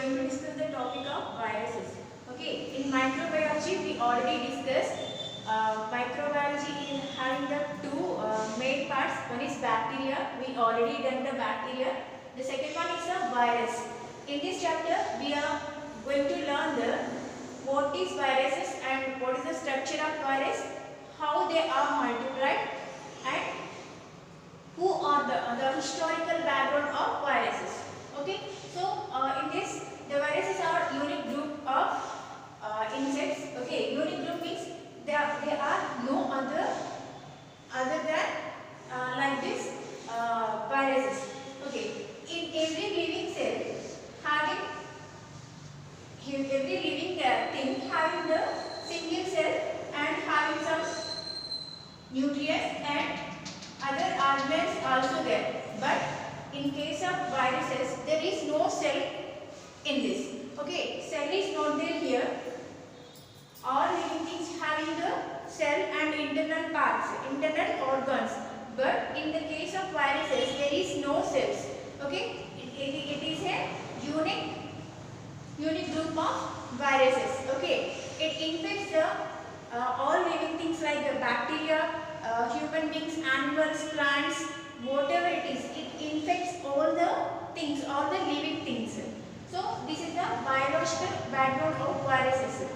going to discuss the topic of viruses. Okay, in microbiology we already discussed. Microbiology is having the two main parts. One is bacteria. We already done the bacteria. The second one is a virus. In this chapter we are going to learn the what is viruses and what is the structure of virus, how they are multiplied, and who are the historical background of viruses. Okay, so in this the viruses are unique group of insects. Okay, unique group means they are no other than like this viruses. Okay, in every living cell having every living thing having the single cell and having some nutrients and other elements also there. But in case of viruses, there is no cell in this. Okay, cell is not there here. All living things having the cell and internal parts, internal organs. But in the case of viruses, there is no cells. Okay, it is a unique group of viruses. Okay, it infects the all living things like the bacteria, human beings, animals, plants, whatever it is. It infects all the things, all the living things. So this is the biological background of viruses.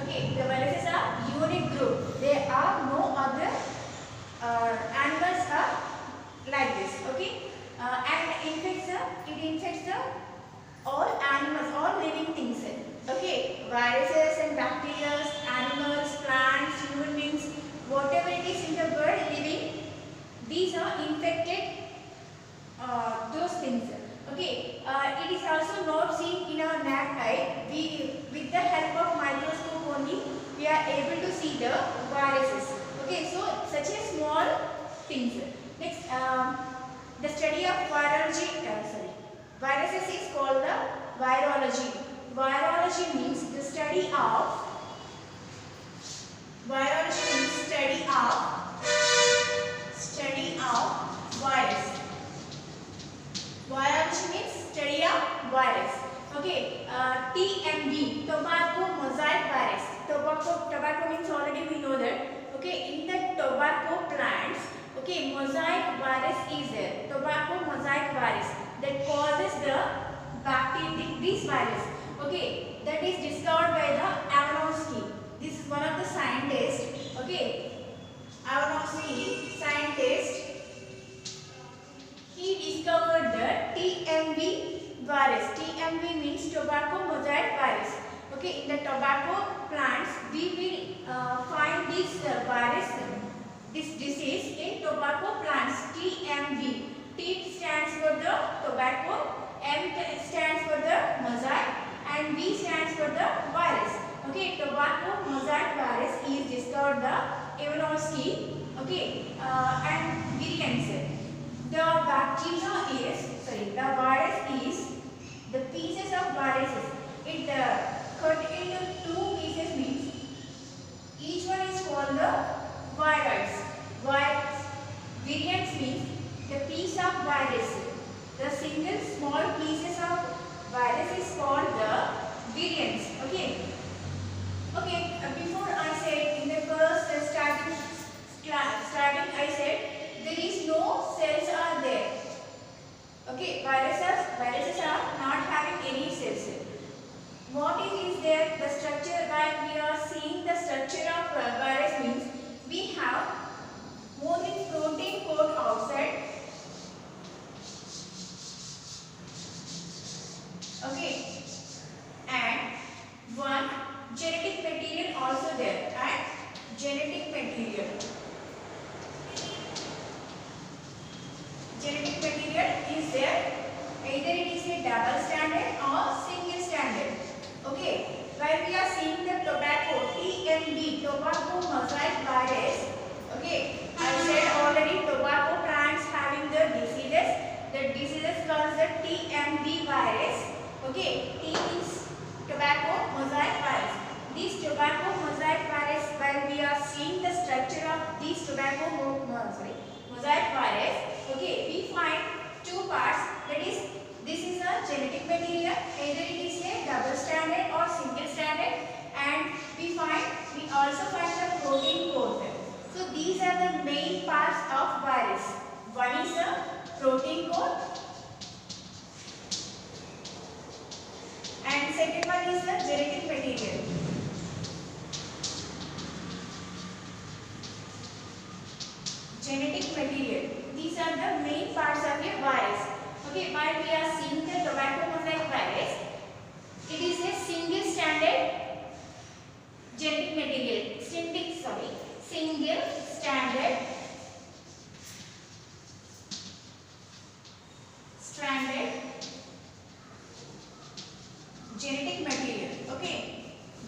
Okay, the viruses are unique group. There are no other animals are like this. Okay, and it infects the all animals, all living things. Okay, viruses and bacteria, animals, plants, human beings, whatever it is in the world living, these are infected those things. Okay, it is also not seen in our naked eye. With the help of microscope only, we are able to see the viruses. Okay, so such a small things. Next, the study of viruses is called the virology. Virology means the study of virus. Virology means study of virus. Okay, TMV, tobacco mosaic virus. Tobacco means already we know that. Okay, in the tobacco plants, okay, mosaic virus is there. Tobacco mosaic virus that causes the bacteria, this virus. Okay, that is discovered by the Aronofsky. This is one of the scientists. Okay, Aronofsky scientist. He discovered the TMV virus. TMV means tobacco mosaic virus. Okay, in the tobacco plants, we will find this virus, this disease in tobacco plants. TMV. T stands for the tobacco, M stands for the mosaic, and V stands for the virus. Okay, tobacco mosaic virus is discovered the Aronofsky. Okay, and virions. The virus is the pieces of viruses. It cut into two pieces means each one is called the viroids. Virions means the piece of virus. The single small pieces of virus is called the virions. Okay. Okay. Before I said in the first starting I said there is no cells are there. Okay, viruses are not having any cells. What is there? The structure that we are seeing, the structure of virus means we have only protein coat outside. Okay, and one genetic material also there, and genetic material. Genetic material is there, either it is a double stranded or single stranded. Okay, while we are seeing the tobacco, TMV, tobacco mosaic virus. Okay, I said already tobacco plants having the diseases. The diseases called the TMV virus. Okay, T is tobacco mosaic virus. This tobacco mosaic virus, while we are seeing the structure of this tobacco mosaic virus, okay, we find two parts. That is, this is a genetic material, either it is a these are the main parts of virus. One is the protein code and second one is the genetic material. Genetic material. These are the main parts of a virus. Okay, while we are seeing the tobacco mosaic virus, it is a single stranded genetic material. Single stranded genetic material. Okay,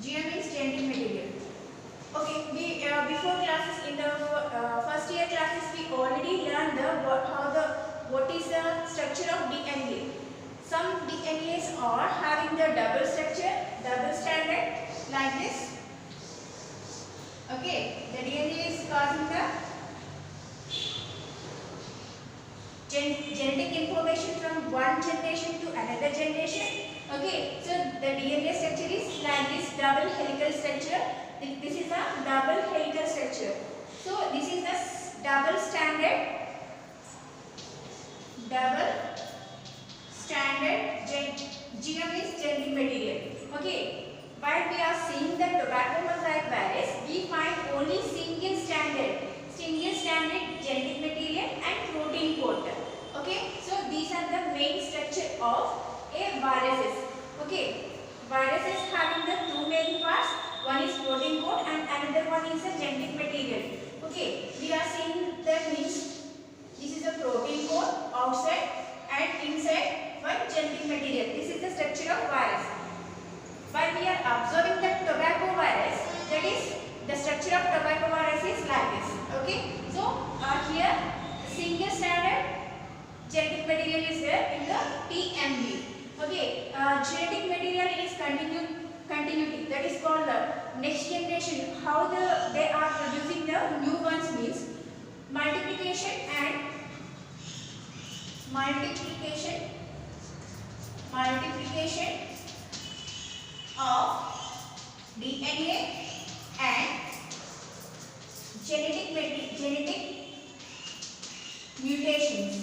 GM means genetic material. Okay, we before classes in the first year classes we already learned what is the structure of DNA. Some DNAs are having the double structure, double stranded like this. Okay, the DNA is causing the genetic information from one generation to another generation. Okay, so the DNA structure is like this double helical structure. This is a double helical structure. So this is the double stranded GM is genetic material. Okay. While we are seeing the tobacco mosaic virus, we find only single stranded genetic material and protein code. Okay, so these are the main structure of a viruses. Okay, viruses having the two main parts. One is protein code and another one is a genetic material. Okay, we are seeing that means this is a protein code outside and inside one genetic material. This is the structure of virus. While we are observing the tobacco virus, that is the structure of tobacco virus is like this. Okay, so here single stranded genetic material is there in the TMB. Okay, genetic material is continuity. That is called the next generation. How they are producing the new ones means multiplication of DNA and genetic mutations.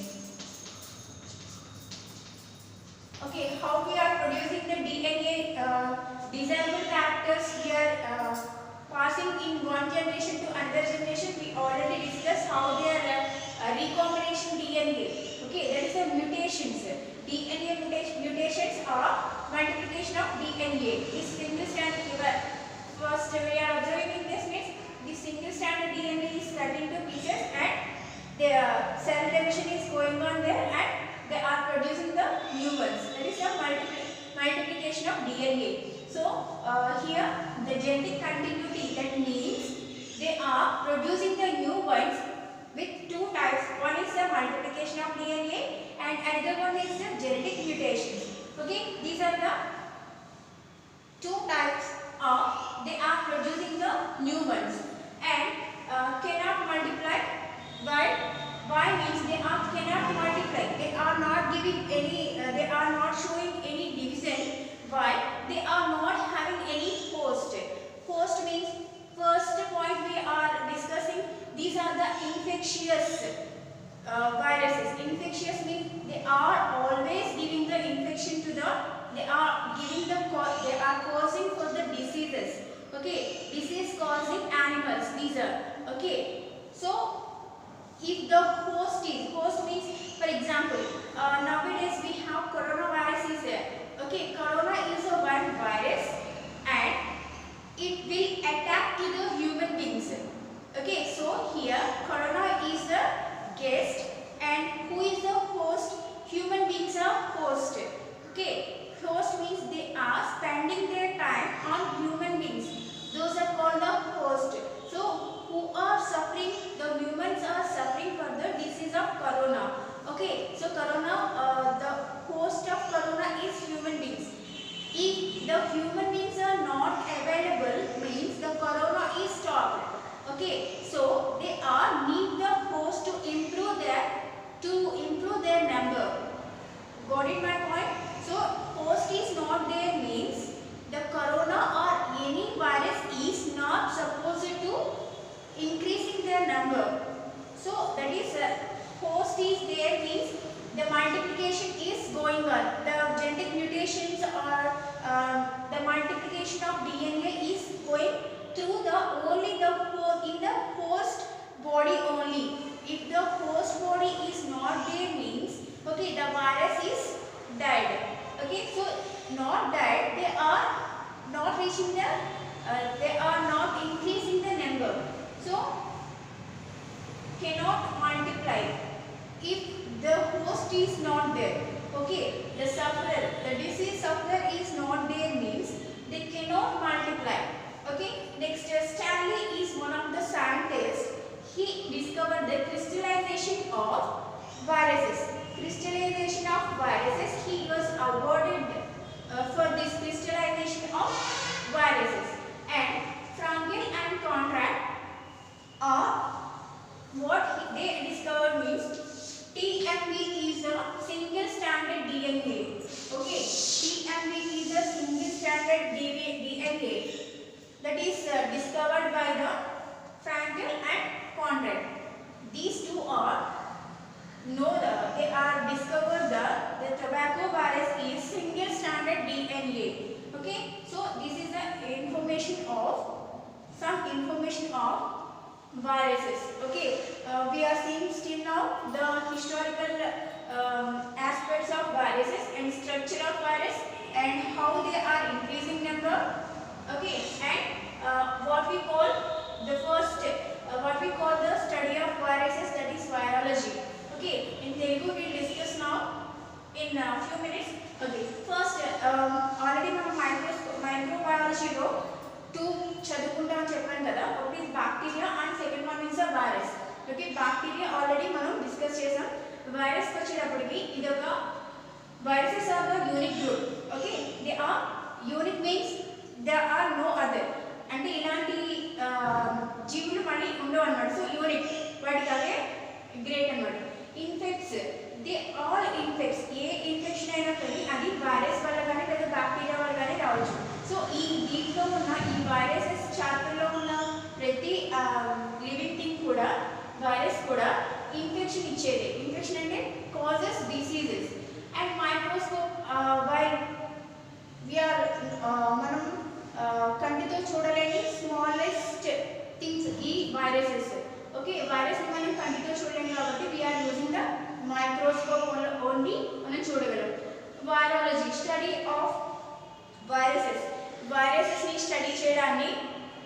Okay, how we are producing the DNA desirable characters here passing in one generation to another generation. We already discussed how they are recombination DNA. Okay, that is the mutations. DNA mutations are multiplication of DNA. This single stranded first we are observing in this means this single stranded DNA is cut into pieces and the cell division is going on there and they are producing the new ones. That is the multiplication of DNA. So here the genetic continuity, that means they are producing the new ones with two types. One is the multiplication of DNA and another one is the genetic mutations. Okay, these are the two types of they are producing the new ones and cannot multiply. Why means they cannot multiply. They are not giving any. They are not showing any division. Why? They are not having any host. Host means first point we are discussing. These are the infectious viruses. Infectious means they are always giving the infection to the. They are giving the. They are causing for the diseases. Okay, disease causing animals. These are okay. So if the host means, for example, nowadays we have coronavirus is there. Okay, corona is a one virus and it will attack to the human beings. Okay, so here corona is the guest and who is the host? Human beings are host. Okay, host means they are spending their time on human beings. Those are called the host. So who are suffering, the humans are suffering for the disease of corona. Okay, so corona, the host of corona is human beings. If the human beings are not available, means the corona is stopped. Okay, so they are need the host to improve their number. Got it my point? So host is not there means the corona or any virus is not supposed to increasing their the number. So that is host is there means the multiplication is going on. The genetic mutations or the multiplication of DNA is going through the only the in the host body only. If the host body is not there means okay, the virus is died. Okay, so not died, they are not reaching the they are not increasing the number, so cannot multiply if the host is not there. Okay, the sufferer, the disease sufferer is not there means they cannot multiply. Okay, next Stanley is one of the scientists. He discovered the crystallization of viruses. Crystallization of viruses, he was awarded for this crystallization of viruses. And Frankel and Conrad are what they discovered means TMV is a single stranded DNA. Okay, TMV is a single stranded DNA that is discovered by the Frankel and Conrad. These two are they are discovered the tobacco virus is single stranded DNA. Okay, so this is the information of some information of viruses. Okay, we are seeing still now the historical aspects of viruses and structure of virus and how they are increasing number. Okay, and what we call the first what we call the study of viruses, that is virology. Okay, in Telugu we will discuss now in a few minutes. Okay, first already మనం microbiology లో 2 చదువుకుంటాం అని చెప్పాను కదా. ఒకటి bacteria and second one is a virus. Okay, bacteria already మనం discuss చేసాం. Virus వచ్చేటప్పటికి ఇది ఒక viruses are the unique group. Okay, they are unique means there are no other. అంటే ఇలాంటి జీవులు మళ్ళీ ఉండవు అన్నమాట. సో యూనిక్, వాటికి అదే గ్రేట్ అన్నమాట. Infects, they all infects, A infection అయినా కానీ అది వైరస్ వల్ల కానీ లేదా బ్యాక్టీరియా వల్ల కానీ రావచ్చు. సో ఈ దీంట్లో ఉన్న ఈ వైరసెస్ చాప్టర్లో ఉన్న ప్రతి లివింగ్ థింగ్ కూడా వైరస్ కూడా ఇన్ఫెక్షన్ ఇచ్చేది. ఇన్ఫెక్షన్ అంటే causes diseases. And microscope while we're మనం కంటితో చూడలేని స్మాలెస్ట్ థింగ్స్ ఈ వైరసెస్. ఓకే, వైరస్ మనం కంటితో చూడలేము కాబట్టి we're using the microscope only మనం చూడగలం. Virology, study of viruses. వైరసెస్ని స్టడీ చేయడాన్ని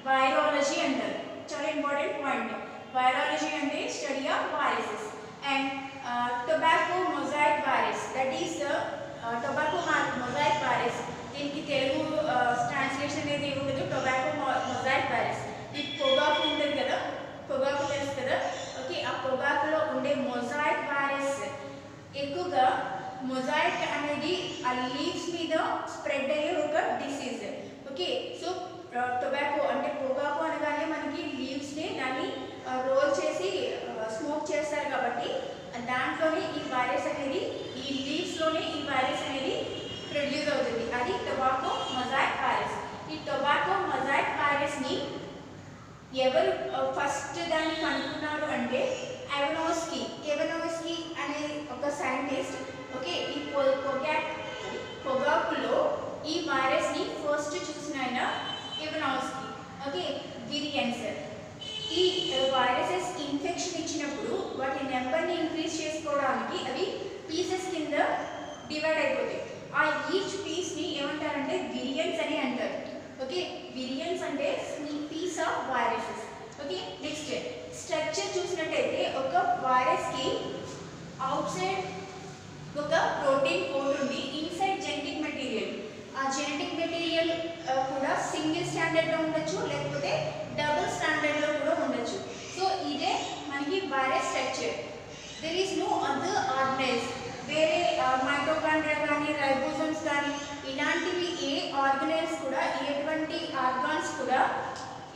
వైరాలజీ అంటారు. చాలా ఇంపార్టెంట్ పాయింట్. వైరాలజీ అంటే study of viruses. And tobacco mosaic virus, that is tobacco mosaic virus. దీనికి తెలుగు ట్రాన్స్లేషన్ అనేది ఉండదు. Tobacco mosaic virus. ఈ పొగాకు ఉంటుంది కదా, పొగాకు తెలుసు కదా. ఓకే, ఆ పొగాకులో ఉండే మొజాయిక్ వైరస్ ఎక్కువగా, మొజాయిక్ అనేది ఆ లీవ్స్ మీద స్ప్రెడ్ అయ్యే ఒక డిసీజ్. ఓకే, సో టొబాకో అంటే పొగాకు అనగానే మనకి లీవ్స్ని దాన్ని రోల్ చేసి స్మోక్ చేస్తారు కాబట్టి దాంట్లోనే ఈ వైరస్ అనేది, ఈ లీవ్స్లోనే ఈ వైరస్ అనేది ప్రొడ్యూస్ అవుతుంది. అది టొబాకో మొజాయిక్ వైరస్. ఈ టొబాకో మొజాయిక్ వైరస్ని ఎవరు ఫస్ట్ దాన్ని కనుక్కున్నారు అంటే ఎవనోస్కీ అనే ఒక సైంటిస్ట్. ఓకే, ఈ పొగాకులో ఈ వైరస్ని ఫస్ట్ చూసిన ఆయన ఎవనోస్కీ. ఓకే, విరియన్స్. ఈ వైరసెస్ ఇన్ఫెక్షన్ ఇచ్చినప్పుడు వాటి నెంబర్ని ఇంక్రీజ్ చేసుకోవడానికి అవి పీసెస్ కింద డివైడ్ అయిపోతాయి. ఆ ఈచ్ పీస్ని ఏమంటారంటే విరియన్స్ అని అంటారు. ఓకే, విరియన్స్ అంటే piece of viruses. Okay, next structure చూసినట్టయితే ఒక వైరస్కి అవుట్ సైడ్ ఒక ప్రోటీన్ కోడ్ ఉంది, ఇన్సైడ్ జెనెటిక్ మెటీరియల్. ఆ జెనెటిక్ మెటీరియల్ కూడా సింగిల్ స్టాండర్డ్లో ఉండొచ్చు, లేకపోతే డబుల్ స్టాండర్డ్లో కూడా ఉండొచ్చు. సో ఇదే మనకి virus structure. There is no other organize. వేరే మైటోకాండ్రియా కానీ రైబోసోమ్స్ కానీ ఇలాంటివి ఏ ఆర్గనైజ్ కూడా, ఎటువంటి ఆర్గాన్స్ కూడా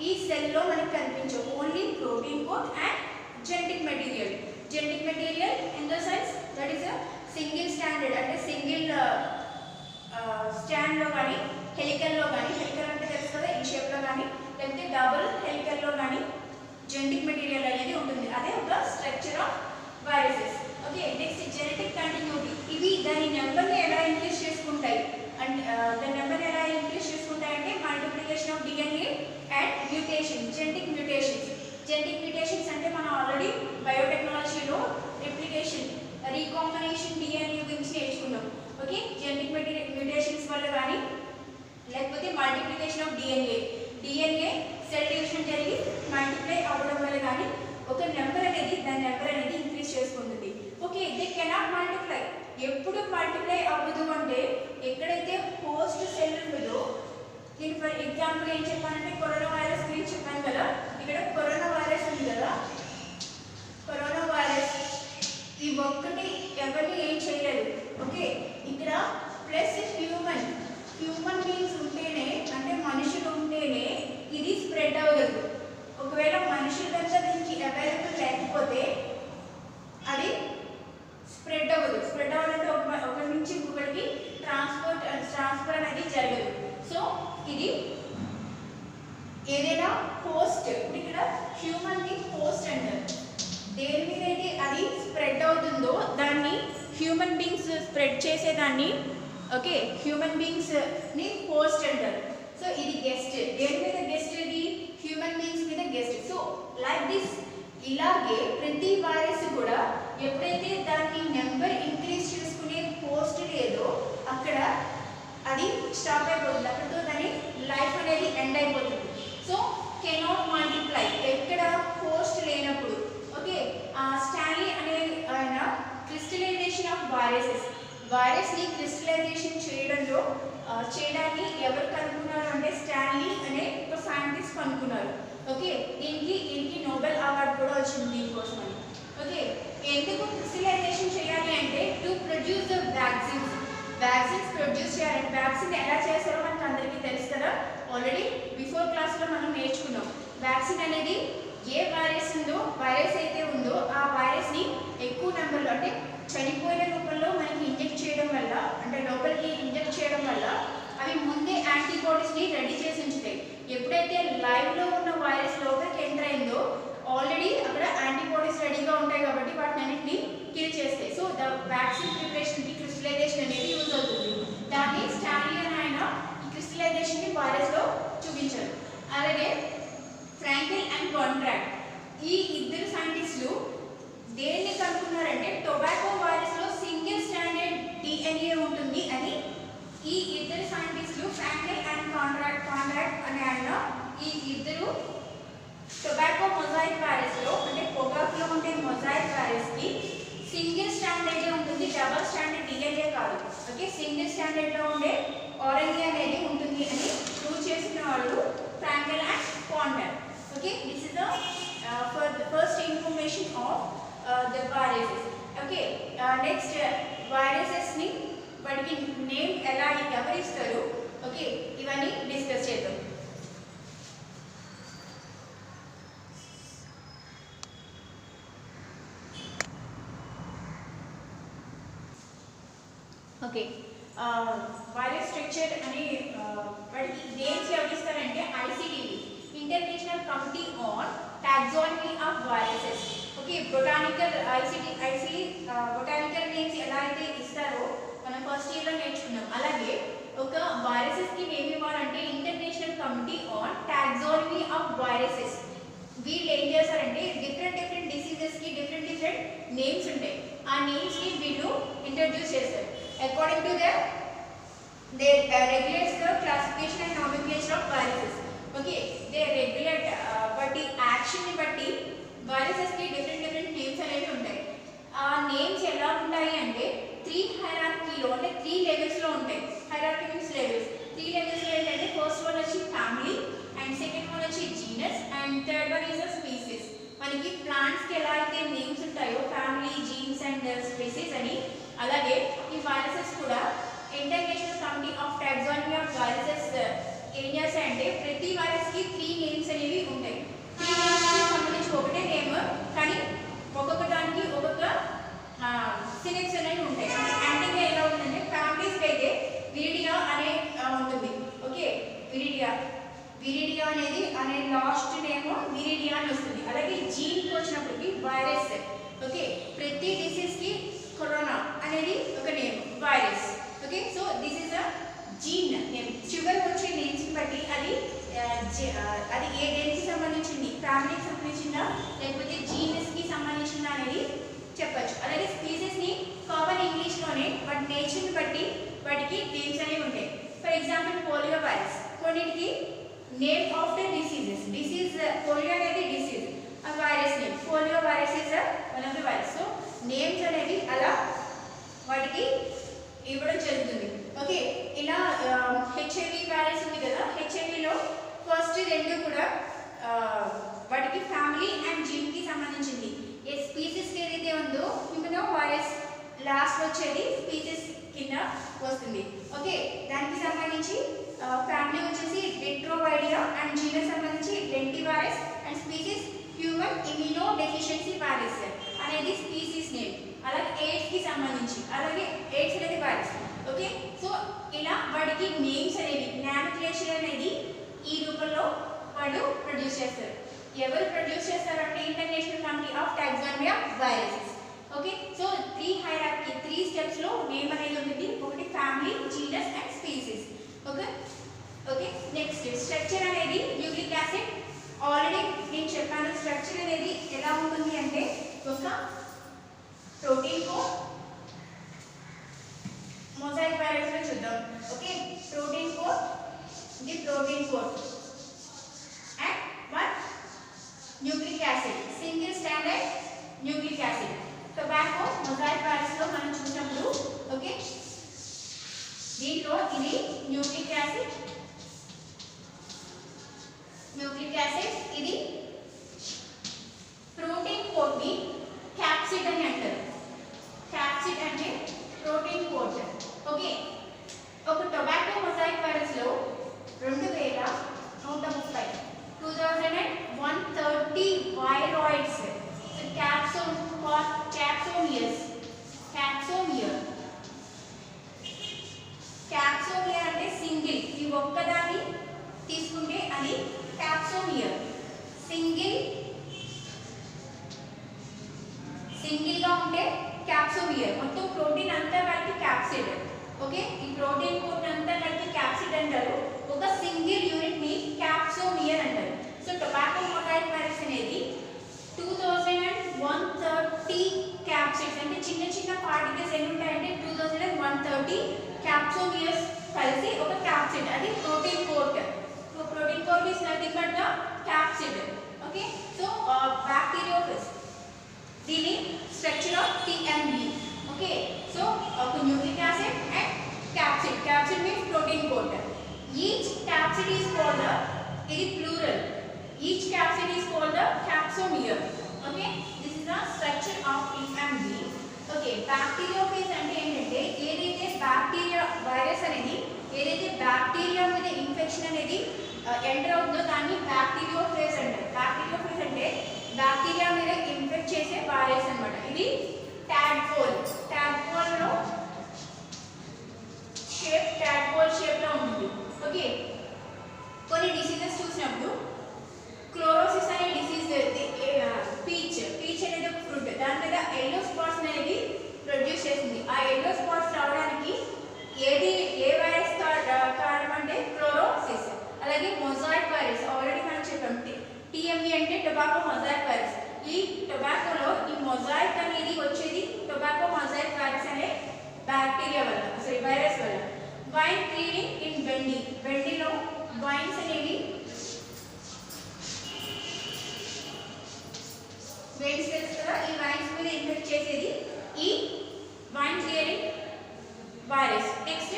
ఈ సెల్లో మనకు కనిపించవు. Only protein code and genetic material. Genetic material in the sense that is a single standard, అంటే సింగిల్ స్టాండ్లో కానీ హెలికల్లో కానీ, హెలికల్ అంటే తెలుసు కదా ఈ షేప్లో కానీ, లేకపోతే డబుల్ హెలికల్లో కానీ జెనెటిక్ మెటీరియల్ అనేది the structure of viruses. Okay, next genetic continuity. ఇవి దాని నెంబర్ ని ఎలా ఇంక్రీజ్ చేసుకుంటాయి అండ్ దాని నెంబర్ ని ఎలా ఇంక్రీజ్ చేసుకుంటాయి అంటే multiplication of DNA and mutation, genetic mutations. Genetic mutations అంటే మనం ఆల్రెడీ బయోటెక్నాలజీలో రెప్లికేషన్, రీకాంబినేషన్ DNA గురించి నేర్చుకున్నాం. ఓకే, జెనెటిక్ మ్యూటేషన్స్ వల్ల కానీ లేకపోతే multiplication of DNA cell division జరిగి మల్టిప్లై అవ్వడం వల్ల కానీ ఒక నెంబర్ అనేది దాని నెంబర్ అనేది ఇంక్రీజ్ చేసుకుంటుంది. Okay, they cannot multiply. ఎప్పుడు మల్టిప్లై అవ్వదు అంటే ఎక్కడైతే హోస్ట్ సెల్ ఉంటుందో, నేను ఫర్ ఎగ్జాంపుల్ ఏం చెప్పానంటే కరోనా వైరస్ గురించి చెప్పాను కదా. ఇక్కడ కరోనా వైరస్ ఉంది కదా, కరోనా వైరస్ ఈ ఒక్కటి ఎవరిని ఏం చేయలేదు. ఓకే, ఇక్కడ ప్లస్ హ్యూమన్ బీయింగ్స్ ఉంటేనే, అంటే మనుషులు ఉంటేనే ఇది స్ప్రెడ్ అవ్వగలదు. ఒకవేళ మనుషుల దగ్గర దీనికి అవైలబుల్ లేకపోతే అది స్ప్రెడ్ అవ్వదు. స్ప్రెడ్ అవ్వాలంటే ఒకరి నుంచి ఇంకొకరికి ట్రాన్స్ఫర్ అనేది జరగదు. సో ఇది ఏదైనా హోస్ట్, ఇక్కడ హ్యూమన్ ని హోస్ట్ అంటారు. దేని మీద అయితే అది స్ప్రెడ్ అవుతుందో దాన్ని హ్యూమన్ బీయింగ్స్ స్ప్రెడ్ చేసేదాన్ని ఓకే హ్యూమన్ బీయింగ్స్ ని హోస్ట్ అంటారు. సో ఇది గెస్ట్. దేని మీద గెస్ట్? ఇది హ్యూమన్ బీయింగ్స్ మీద గెస్ట్. సో లైక్ దిస్, ఇలాగే ప్రతి వైరస్ కూడా ఎప్పుడైతే దాని నెంబర్ ఇంక్రీజ్ చేసుకునే హోస్ట్ లేదో అక్కడ అది స్టాప్ అయిపోతుంది, అక్కడితో దాని లైఫ్ అనేది ఎండ్ అయిపోతుంది. సో కెనాట్ మల్టిప్లై ఎక్కడ హోస్ట్ లేనప్పుడు. ఓకే, స్టాన్లీ అనే ఆయన క్రిస్టలైజేషన్ ఆఫ్ వైరస్ ని క్రిస్టలైజేషన్ చేయడాన్ని ఎవరు కనుక్కున్నారు అంటే స్టాన్లీ అనే ఒక సైంటిస్ట్ కనుక్కున్నారు. ఓకే, దీనికి నోబెల్ అవార్డు కూడా వచ్చింది దీనికోసం అని. ఓకే, ఎందుకు క్రిస్టలైజేషన్ చేయాలి అంటే to produce the vaccines produce చేయాలి. వ్యాక్సిన్ ఎలా చేస్తారో మనకు అందరికీ తెలుసు కదా, ఆల్రెడీ బిఫోర్ క్లాస్లో మనం నేర్చుకున్నాం. వ్యాక్సిన్ అనేది ఏ వైరస్ అయితే ఉందో ఆ వైరస్ని ఎక్కువ నెంబర్లో, అంటే చనిపోయిన రూపంలో మనకి ఇంజెక్ట్ చేయడం వల్ల, అంటే లోపలికి ఇంజెక్ట్ చేయడం వల్ల అవి ముందే యాంటీబాడీస్ని రెడీ చేసి ఉంచుతాయి. ఎప్పుడైతే లైవ్లో ఉన్న వైరస్ లోపలికి ఎంటర్ అయిందో ఆల్రెడీ అక్కడ యాంటీబాడీస్ రెడీగా ఉంటాయి కాబట్టి వాటిని అన్నింటినీ కిల్ చేస్తాయి. సో ద వ్యాక్సిన్ ప్రిపరేషన్కి క్రిస్టలైజేషన్ అనేది యూజ్ అవుతుంది. దాన్ని స్టాన్లీ అని ఆయన ఈ క్రిస్టలైజేషన్ని వైరస్లో చూపించారు. అలాగే ఫ్రాంకెల్ అండ్ కాంట్రాక్ట్, ఈ ఇద్దరు సైంటిస్టులు దేన్ని కనుక్కున్నారంటే టొబాకో వైరస్లో సింగిల్ స్టాండర్డ్ DNA ఉంటుంది అని ఈ ఇద్దరు సైంటిస్టులు, ఫ్రాంకెల్ అండ్ కాంట్రాక్ట్ అనే ఆయన, ఈ ఇద్దరు టొబాకో మొజాయిక్ వైరస్లో, అంటే పొగాకులో ఉండే మొజాయిక్ వైరస్కి సింగిల్ స్టాండర్డ్ ఉంటుంది, డబల్ స్టాండర్డ్ DNA కాదు. ఓకే, సింగిల్ స్టాండర్డ్లో ఉండే RNA అనేది ఉంటుంది అని ప్రూవ్ చేసిన వాళ్ళు Fraenkel and contract. Okay, this is the for the first information of the viruses. Okay, next viruses ni వాటికి నేమ్ ఎలా ఎవరు ఇస్తారు, ఓకే ఇవన్నీ డిస్కస్ చేద్దాం. ఓకే, వైరస్ స్ట్రక్చర్ అని వాటికి నేమ్స్ ఎవరు ఇస్తారంటే ICTV, International Committee on Taxonomy of Viruses. Okay, botanical botanical names ఎలా అయితే ఇస్తారో మనం ఫస్ట్ ఇయర్లో నేర్చుకున్నాం. అలాగే ఒక వైరసెస్కి నేమ్ ఇవ్వాలంటే international committee on taxonomy of viruses. వీళ్ళు ఏం చేస్తారంటే డిఫరెంట్ డిసీజెస్కి డిఫరెంట్ నేమ్స్ ఉంటాయి. ఆ నేమ్స్ని వీళ్ళు ఇంట్రడ్యూస్ చేస్తారు. According to they regulates the classification and nomenclature of viruses. Okay, they regulate బట్టి యాక్షన్ ని బట్టి వైరసెస్ కి డిఫరెంట్ నేమ్స్ అనేవి ఉంటాయి. ఆ నేమ్స్ ఎలా ఉంటాయి అంటే 3 హైరార్కీలో, అంటే 3 లెవెల్స్ లో ఉంటాయి. Hierarchy means levels. 3 లెవెల్స్ లో ఏంటంటే ఫస్ట్ వన్ వచ్చి ఫ్యామిలీ, అండ్ సెకండ్ వన్ వచ్చి genus, and third one is a species. మనకి ప్లాంట్స్ కి ఎలా అయితే నేమ్స్ ఉంటాయో ఫ్యామిలీ, జీన్స్ అండ్ స్పీసీస్ అని, అలాగే ఈ వైరసెస్ కూడా international committee of taxonomy of viruses ఏం చేస్తాయంటే ప్రతి వైరస్ కి 3 నేమ్స్ అనేవి ఉంటాయి. 3 నేమ్స్ కి సంబంధించి ఒకటే నేమ్, కానీ ఒక్కొక్క దానికి ఒక్కొక్క సినెక్స్ అనేవి ఉంటాయి. ఎండింగ్ ఎలా ఉందంటే ఫ్యామిలీస్ అయితే విరిడియా అనే ఉంటుంది. ఓకే, విరిడియా అనేది అనే లాస్ట్ నేమ్ విరిడియా అని వస్తుంది. అలాగే జీన్కి వచ్చినప్పటికి వైరస్ అనేది ఒక name virus. Okay, so this is a gene name. Sugar వచ్చే నేమ్స్ బట్టి అది అది ఏ దేనికి సంబంధించింది, ఫ్యామిలీకి సంబంధించిందా లేకపోతే జీనస్కి సంబంధించిందా అనేది చెప్పచ్చు. అలాగే స్పీసెస్ని కామన్ ఇంగ్లీష్లోనే వాటి నేచర్ని బట్టి వాటికి నేమ్స్ అనేవి ఉంటాయి. ఫర్ ఎగ్జాంపుల్ పోలియో వైరస్, కొన్నిటికి name of the diseases. Disease polio అనేది డిసీజ్, ఆ virus name polio virus is one of the virus. So names అనేవి అలా వాటికి ఇవ్వడం జరుగుతుంది. ఓకే, ఇలా హెచ్ఐవి వైరస్ ఉంది కదా, హెచ్ఐవిలో ఫస్ట్ రెండు కూడా వాటికి ఫ్యామిలీ అండ్ జీన్కి సంబంధించింది. ఏ స్పీసెస్కి ఏదైతే ఉందో హ్యూమనో వైరస్ లాస్ట్ వచ్చేది స్పీసెస్ కింద వస్తుంది. ఓకే, దానికి సంబంధించి ఫ్యామిలీ వచ్చేసి డెట్రోవైడియా అండ్ జీనస్ సంబంధించి lentivirus and species human immunodeficiency virus అనేది స్పీసీస్ నేమ్. అలాగే ఎయిడ్స్కి సంబంధించి, అలాగే ఎయిడ్స్ అనేది వైరస్. ఓకే, సో ఇలా వాటికి నేమ్స్ అనేవి నామిక్లేచర్ అనేది ఈ రూపంలో వాళ్ళు ప్రొడ్యూస్ చేస్తారు. ఎవరు ప్రొడ్యూస్ చేస్తారు అంటే international committee of taxonomy of viruses. Okay, so 3 hierarchy 3 స్టెప్స్లో నేమ్ అనేది ఉంటుంది. ఒకటి family, genus and species. Okay okay next structure అనేది న్యూక్లిక్ యాసిడ్. ఆల్రెడీ నేను చెప్పాను స్ట్రక్చర్ అనేది ఎలా ఉంటుంది అంటే ఒక ప్రోటీన్ కోడ్. మొజాయిక్ వైరస్ లో చూద్దాం. Okay, protein code, the protein code and one nucleic acid, single standard nucleic acid. Tobacco mosaic virus లో మనం చూసినప్పుడు ఓకే దీంట్లో ఇది న్యూక్లిక్ యాసిడ్, ఇది ప్రోటీన్ కోడ్ ని క్యాప్సిడ్ అని అంటారు. క్యాప్సిడ్ అంటే ప్రోటీన్ కోడ్. ఓకే, ఒక టొబాకో మొజాయిక్ వైరస్ లో 2130 2130 వైరాయిడ్స్ క్యాప్సోమియర్ అంటే సింగిల్. ఈ ఒక్కదాన్ని తీసుకుంటే అది క్యాప్సోమియర్. సింగిల్ గా ఉంటే క్యాప్సోమియర్. మొత్తం ప్రోటీన్ అంతా కలిపి క్యాప్సిడ్. ఓకే, ఈ ప్రోటీన్ కోడ్ అంతా కలిపి క్యాప్సిడ్ అంటారు. ఒక సింగిల్ యూనిట్ ని క్యాప్సోమియర్ అంటారు. సో టొబాకో మొజాయిక్ వైరస్ అనేది 2130 క్యాప్సిడ్స్ అంటే చిన్న చిన్న పార్టికల్స్ ఎన్ని ఉంటాయంటే 2130 క్యాప్సోమియర్స్ కలిసి ఒక క్యాప్సిడ్, అది protein coat. So protein coat is nothing but the capsid. Okay, so bacteriophage దీని structure of TMB. Okay, so ఒక nucleic acid and capsid. Capsid means protein coat. Each capsid is called the, ఇది plural, each capsid is called the capsomere. Okay, this is the structure of TMB. Okay, bacteriophage అంటే ఏంటంటే ఏదైతే bacteria virus అనేది ఏదైతే bacteria మీద infection అనేది enter అవుతుందో దాన్ని బ్యాక్టీరియోఫేజ్ అంటారు. బ్యాక్టీరియోఫేజ్ అంటే బ్యాక్టీరియా మీద ఇన్ఫెక్ట్ చేసే వైరస్ అన్నమాట. ఇది ట్యాడ్పోల్ లో షేప్ లో ఉంటుంది. ఓకే, కొన్ని డిసీజెస్ చూసినప్పుడు క్లోరోసిస్ అనే డిసీజ్, పీచ్ అనేది ఒక ఫ్రూట్, దాని మీద ఎల్లో స్పాట్స్ అనేది ప్రొడ్యూస్ చేసింది. ఆ ఎల్లో స్పాట్స్ రావడానికి ఏ వైరస్ కారణం అంటే క్లోరోసిస్. అలాగే మొజాయిక్ వైరస్ ఆల్రెడీ మనం చెప్పాం. TMB అంటే టొబాకో మొజాయిక్ వైరస్. ఈ టొబాకోలో ఈ మొజాయిక్ అనేది వచ్చేది టొబాకో మొజాయిక్ వైరస్ అనే బ్యాక్టీరియా వల్ల, వైరస్ వల్ల. వైన్ క్లీనింగ్ ఇన్ బెండిలో వైన్స్ అనేవి వెయిన్స్ తెలుసు కదా, ఈ వైన్స్ మీద ఇన్ఫెక్ట్ చేసేది ఈ wine clearing virus. Next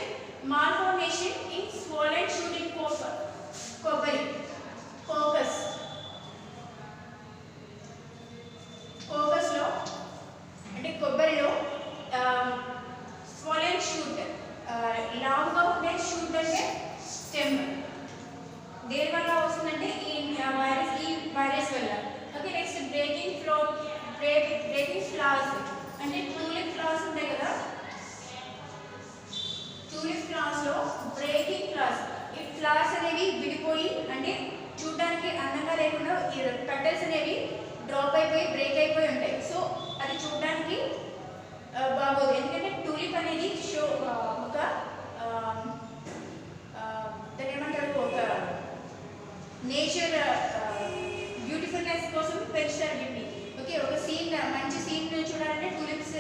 malformation in swollen shooting కొబ్బరి కోకస్లో అంటే కొబ్బరిలో స్వోలెన్ షూట్, లావుగా ఉండే షూట్ అంటే స్టెమ్. దేని వల్ల వస్తుందంటే ఈ వైరస్ వల్ల. ఓకే, నెక్స్ట్ బ్రేకింగ్ ఫ్లవర్స్ అంటే ట్యూలిప్ ఫ్లవర్స్ ఉంటాయి కదా, ట్యూలిప్ ఫ్లవర్స్ లో బ్రేకింగ్ ఫ్లవర్స్, ఈ ఫ్లవర్స్ అనేవి విడిపోయి అంటే చూడడానికి అందంగా లేకుండా పెటల్స్ అనేవి డ్రాప్ అయిపోయి బ్రేక్ అయిపోయి ఉంటాయి. సో అది చూడడానికి బాగోదు, ఎందుకంటే అనేది షో ఒక దాని ఏమంటారు ఒక నేచర్ బ్యూటిఫుల్నెస్ కోసం పెంచుతారు వీటిని. ఓకే, ఒక సీన్ మంచి సీన్ చూడాలంటే టూలిప్స్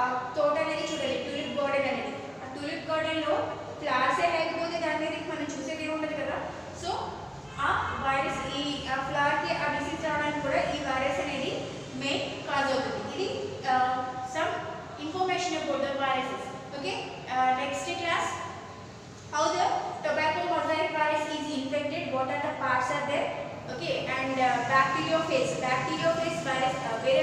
ఆ తోట అనేది చూడాలి, టూలిప్ గార్డెన్ అనేది. ఆ టూలిప్ గార్డెన్లో ఫ్లవర్సే లేకపోతే దాని మీద మనం చూసేది ఉండదు కదా. సో ఆ వైరస్ ఆ ఫ్లవర్కి ఆ డిసీజ్ రావడానికి కూడా ఈ వైరస్ అనేది మెయిన్ కాజ్ అవుతుంది. ఇది some information about the viruses. Okay, next class, how the tobacco mosaic virus is infected, what are the parts are there. Okay, and bacteriophage virus, వేరే